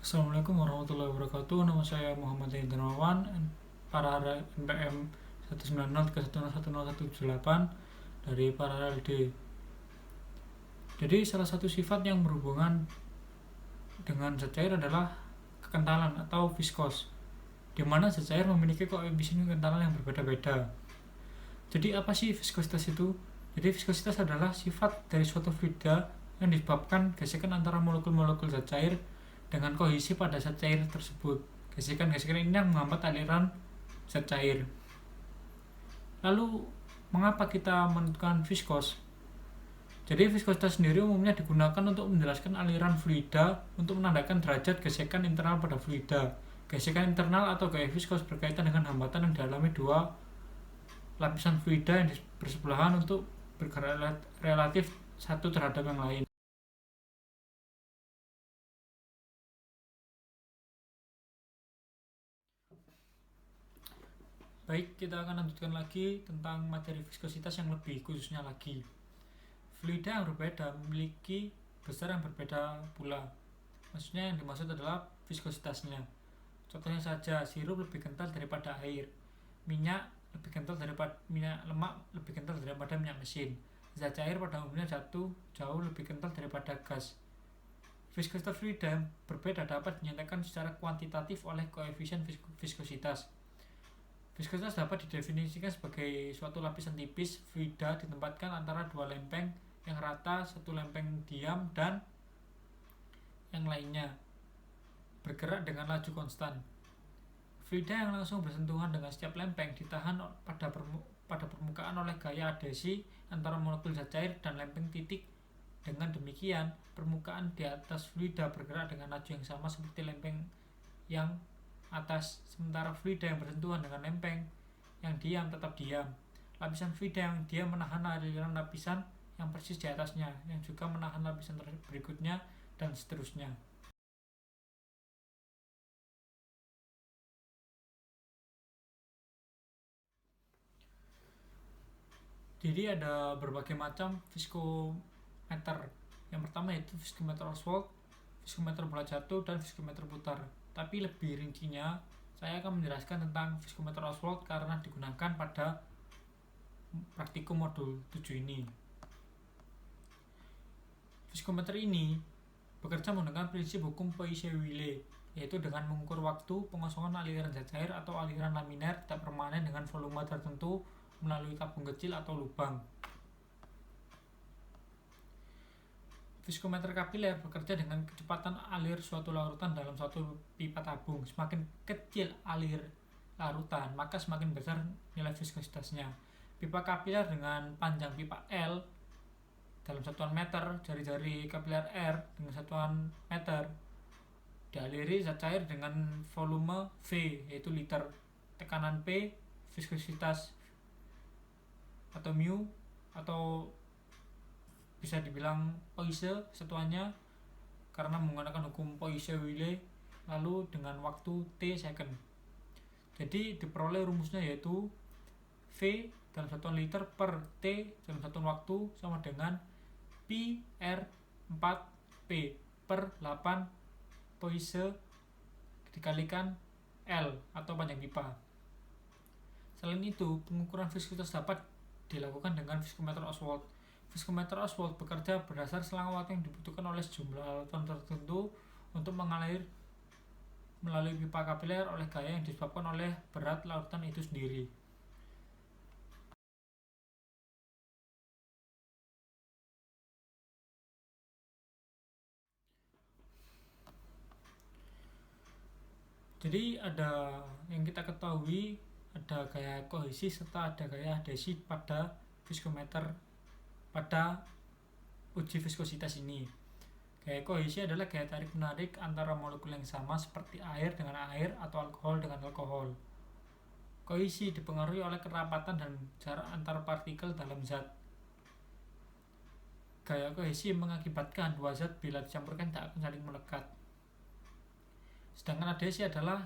Assalamualaikum warahmatullahi wabarakatuh. Nama saya Muhammad Zain Darmawan, Parahara NPM 190-1011078 dari Parahara LD. Jadi salah satu sifat yang berhubungan dengan zat cair adalah kekentalan atau viskos, di mana zat cair memiliki koefisien kekentalan yang berbeda-beda. Jadi apa sih viskositas itu? Jadi viskositas adalah sifat dari suatu fluida yang disebabkan gesekan antara molekul-molekul zat cair dengan kohesi pada zat cair tersebut. Gesekan-gesekan ini yang menghambat aliran zat cair. Lalu, mengapa kita menentukan viskos? Jadi viskositas sendiri umumnya digunakan untuk menjelaskan aliran fluida untuk menandakan derajat gesekan internal pada fluida. Gesekan internal atau gaya viskos berkaitan dengan hambatan yang dialami dua lapisan fluida yang bersebelahan untuk bergerak relatif satu terhadap yang lain. Baik, kita akan lanjutkan lagi tentang materi viskositas yang lebih khususnya lagi. Fluida yang berbeda memiliki besar yang berbeda pula. Maksudnya yang dimaksud adalah viskositasnya. Contohnya saja, sirup lebih kental daripada air, minyak lemak lebih kental daripada minyak mesin. Zat cair pada umumnya jauh lebih kental daripada gas. Viskositas fluida yang berbeda dapat dinyatakan secara kuantitatif oleh koefisien viskositas. Viskositas dapat didefinisikan sebagai suatu lapisan tipis fluida ditempatkan antara dua lempeng yang rata, satu lempeng diam dan yang lainnya bergerak dengan laju konstan. Fluida yang langsung bersentuhan dengan setiap lempeng ditahan pada permukaan oleh gaya adhesi antara molekul zat cair dan lempeng titik. Dengan demikian, permukaan di atas fluida bergerak dengan laju yang sama seperti lempeng yang atas, sementara fluida yang bersentuhan dengan lempeng yang diam tetap diam. Lapisan fluida yang diam menahan aliran lapisan yang persis di atasnya, yang juga menahan lapisan berikutnya, dan seterusnya. Jadi ada berbagai macam viskometer. Yang pertama yaitu viskometer Ostwald, viskometer bola jatuh, dan viskometer putar. Tapi lebih rincinya, saya akan menjelaskan tentang viskometer Ostwald karena digunakan pada praktikum modul 7 ini. Viskometer ini bekerja menggunakan prinsip hukum Poiseuille, yaitu dengan mengukur waktu pengosongan aliran zat cair atau aliran laminer tak permanen dengan volume tertentu melalui tabung kecil atau lubang. Viskometer kapiler bekerja dengan kecepatan alir suatu larutan dalam suatu pipa tabung. Semakin kecil alir larutan, maka semakin besar nilai viskositasnya. Pipa kapiler dengan panjang pipa L dalam satuan meter, jari-jari kapiler R dengan satuan meter, dialiri zat cair dengan volume V, yaitu liter. Tekanan P, viskositas atau mu, atau bisa dibilang Poise satuannya karena menggunakan hukum Poiseuille, lalu dengan waktu T second. Jadi diperoleh rumusnya yaitu V dalam satuan liter per T dalam satuan waktu sama dengan Pi R 4P per 8 Poise dikalikan L atau panjang pipa. Selain itu, pengukuran viskositas dapat dilakukan dengan viskometer Ostwald. Viskometer Ostwald bekerja berdasar selang waktu yang dibutuhkan oleh sejumlah larutan tertentu untuk mengalir melalui pipa kapiler oleh gaya yang disebabkan oleh berat larutan itu sendiri. Jadi ada yang kita ketahui, ada gaya kohesi serta ada gaya adhesi pada viskometer pada uji viskositas ini. Gaya kohesi adalah gaya tarik menarik antara molekul yang sama seperti air dengan air atau alkohol dengan alkohol. Kohesi dipengaruhi oleh kerapatan dan jarak antar partikel dalam zat. Gaya kohesi mengakibatkan dua zat bila dicampurkan tak akan saling melekat. Sedangkan adhesi adalah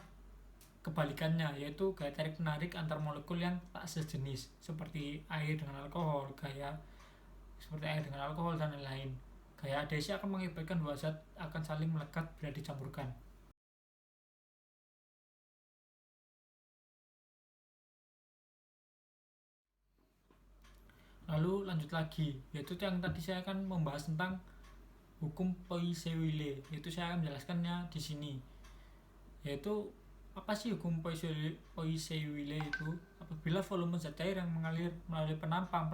kebalikannya, yaitu gaya tarik menarik antar molekul yang tak sejenis seperti air dengan alkohol, dan lain-lain. Gaya adhesi akan mengakibatkan dua zat akan saling melekat bila dicampurkan. Lalu lanjut lagi, yaitu yang tadi saya akan membahas tentang hukum Poiseuille, yaitu saya akan menjelaskannya di sini. Yaitu apa sih hukum Poiseuille itu? Apabila volume zat cair yang mengalir melalui penampang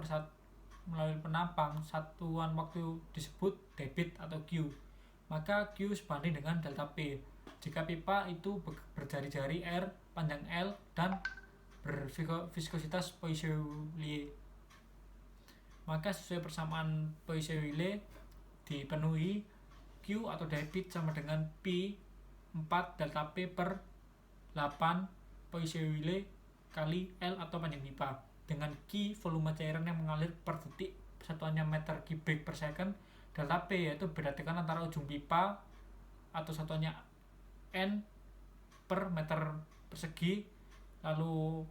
satuan waktu disebut debit atau Q, maka Q sebanding dengan delta P. Jika pipa itu berjari-jari R, panjang L, dan berviskositas Poiseuille, maka sesuai persamaan Poiseuille dipenuhi, Q atau debit sama dengan P 4 delta P per 8 Poiseuille kali L atau panjang pipa, dengan Q volume cairan yang mengalir per detik satuannya meter kubik per second, delta P yaitu beda tekanan antara ujung pipa atau satuannya N per meter persegi, lalu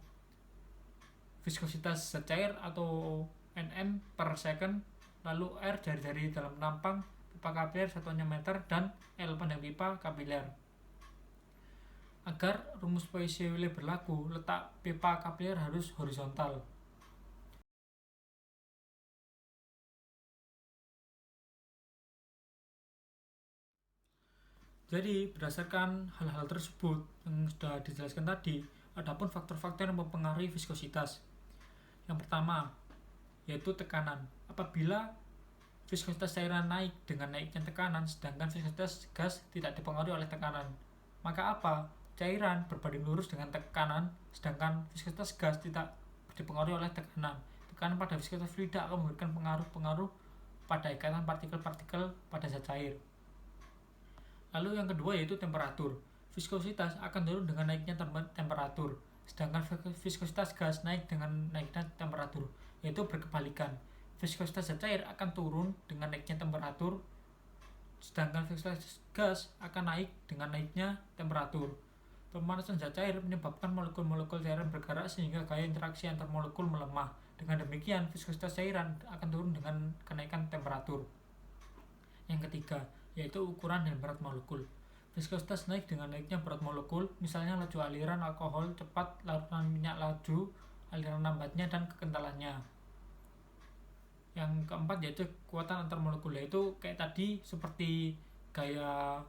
viskositas zat cair atau Nm per second, lalu R jari-jari dalam penampang pipa kapiler satuannya meter, dan L panjang pipa kapiler. Agar rumus Poiseuille berlaku, letak pipa kapiler harus horizontal. Jadi berdasarkan hal-hal tersebut yang sudah dijelaskan tadi, adapun faktor-faktor yang mempengaruhi viskositas. Yang pertama yaitu tekanan. Apabila viskositas cairan naik dengan naiknya tekanan, sedangkan viskositas gas tidak dipengaruhi oleh tekanan, maka apa? Cairan berbanding lurus dengan tekanan, sedangkan viskositas gas tidak dipengaruhi oleh tekanan. Tekanan pada viskositas fluida akan memberikan pengaruh-pengaruh pada ikatan partikel-partikel pada zat cair. Lalu yang kedua yaitu temperatur. Viskositas akan turun dengan naiknya temperatur, sedangkan viskositas gas naik dengan naiknya temperatur, yaitu berkebalikan. Viskositas zat cair akan turun dengan naiknya temperatur, sedangkan viskositas gas akan naik dengan naiknya temperatur. Pemanasan zat cair menyebabkan molekul-molekul cairan bergerak sehingga gaya interaksi antar molekul melemah. Dengan demikian, viskositas cairan akan turun dengan kenaikan temperatur. Yang ketiga yaitu ukuran dan berat molekul. Viskositas naik dengan naiknya berat molekul, misalnya laju aliran alkohol cepat, larutan minyak laju, aliran lambatnya, dan kekentalannya. Yang keempat yaitu kekuatan antar molekul, yaitu kayak tadi seperti gaya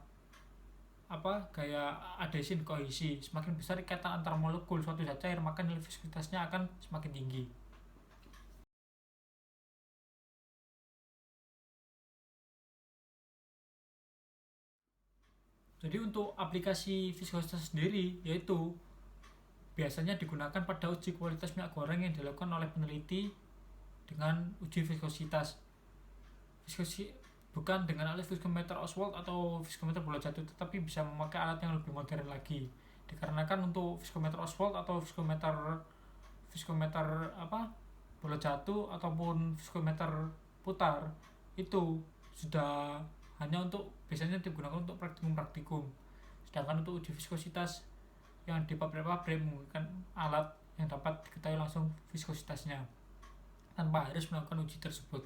adhesin kohesi. Semakin besar ikatan antar molekul suatu zat cair, maka nilai viskositasnya akan semakin tinggi. Jadi untuk aplikasi viskositas sendiri, yaitu biasanya digunakan pada uji kualitas minyak goreng yang dilakukan oleh peneliti dengan uji viskositas. Bukan dengan alat viskometer Oswald atau viskometer bola jatuh, tetapi bisa memakai alat yang lebih modern lagi. Dikarenakan untuk viskometer Oswald atau viskometer bola jatuh ataupun viskometer putar itu sudah hanya untuk biasanya digunakan untuk praktikum. Sedangkan untuk uji viskositas yang di pabrik-pabrik menggunakan alat yang dapat diketahui langsung viskositasnya tanpa harus melakukan uji tersebut.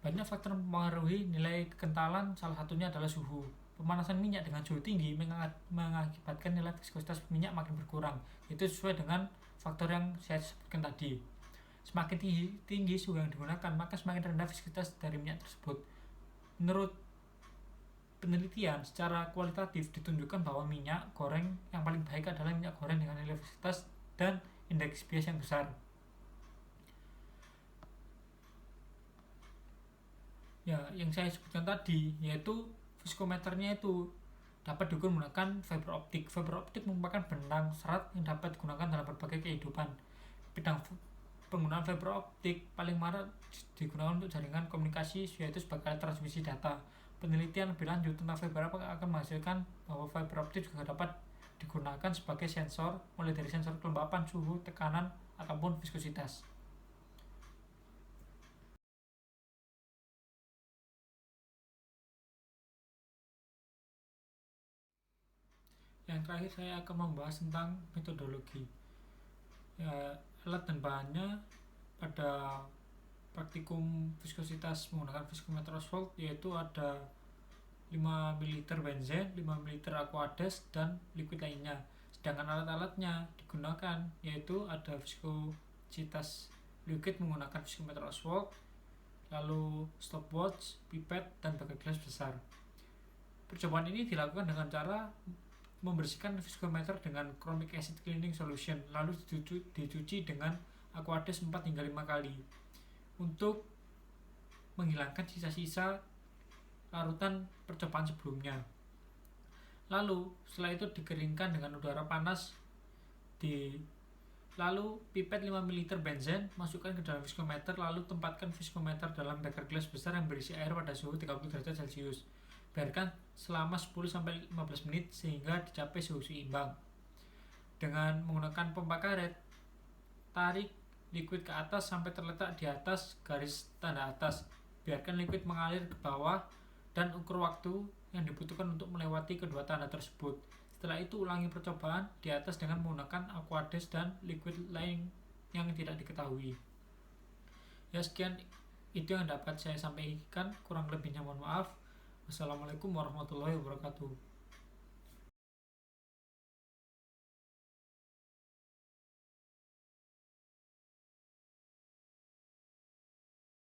Banyak faktor mempengaruhi nilai kekentalan, salah satunya adalah suhu. Pemanasan minyak dengan suhu tinggi mengakibatkan nilai viskositas minyak makin berkurang. Itu sesuai dengan faktor yang saya sebutkan tadi. Semakin tinggi suhu yang digunakan, maka semakin rendah viskositas dari minyak tersebut. Menurut penelitian secara kualitatif ditunjukkan bahwa minyak goreng yang paling baik adalah minyak goreng dengan nilai viskositas dan indeks bias yang besar. Ya, yang saya sebutkan tadi yaitu viskometernya itu dapat diukur menggunakan fiber optik. Fiber optik merupakan benang serat yang dapat digunakan dalam berbagai kehidupan. Bidang penggunaan fiber optik paling marak digunakan untuk jaringan komunikasi, yaitu sebagai alat transmisi data. Penelitian lebih lanjut tentang fiber optik akan menghasilkan bahwa fiber optik juga dapat digunakan sebagai sensor, mulai dari sensor kelembapan, suhu, tekanan, ataupun viskositas. Yang terakhir saya akan membahas tentang metodologi. Ya, alat dan bahannya pada praktikum viskositas menggunakan viskometer Oswald yaitu ada 5 ml benzen, 5 ml aqueous, dan liquid lainnya. Sedangkan alat-alatnya digunakan yaitu ada viscositas liquid menggunakan viskometer Oswald, lalu stopwatch, pipet, dan bucket glass besar. Percobaan ini dilakukan dengan cara membersihkan viskometer dengan chromic acid cleaning solution, lalu dicuci dengan Aquades 4 hingga 5 kali untuk menghilangkan sisa-sisa larutan percobaan sebelumnya. Lalu setelah itu dikeringkan dengan udara panas. Lalu pipet 5 ml benzen, masukkan ke dalam viskometer, lalu tempatkan viskometer dalam beker glass besar yang berisi air pada suhu 30 derajat Celcius. Biarkan selama 10-15 menit sehingga dicapai suhu seimbang. Dengan menggunakan pompa karet, tarik liquid ke atas sampai terletak di atas garis tanda atas. Biarkan liquid mengalir ke bawah dan ukur waktu yang dibutuhkan untuk melewati kedua tanda tersebut. Setelah itu ulangi percobaan di atas dengan menggunakan Aquades dan liquid lain yang tidak diketahui. Ya, sekian itu yang dapat saya sampaikan, kurang lebihnya mohon maaf. Wassalamualaikum warahmatullahi wabarakatuh.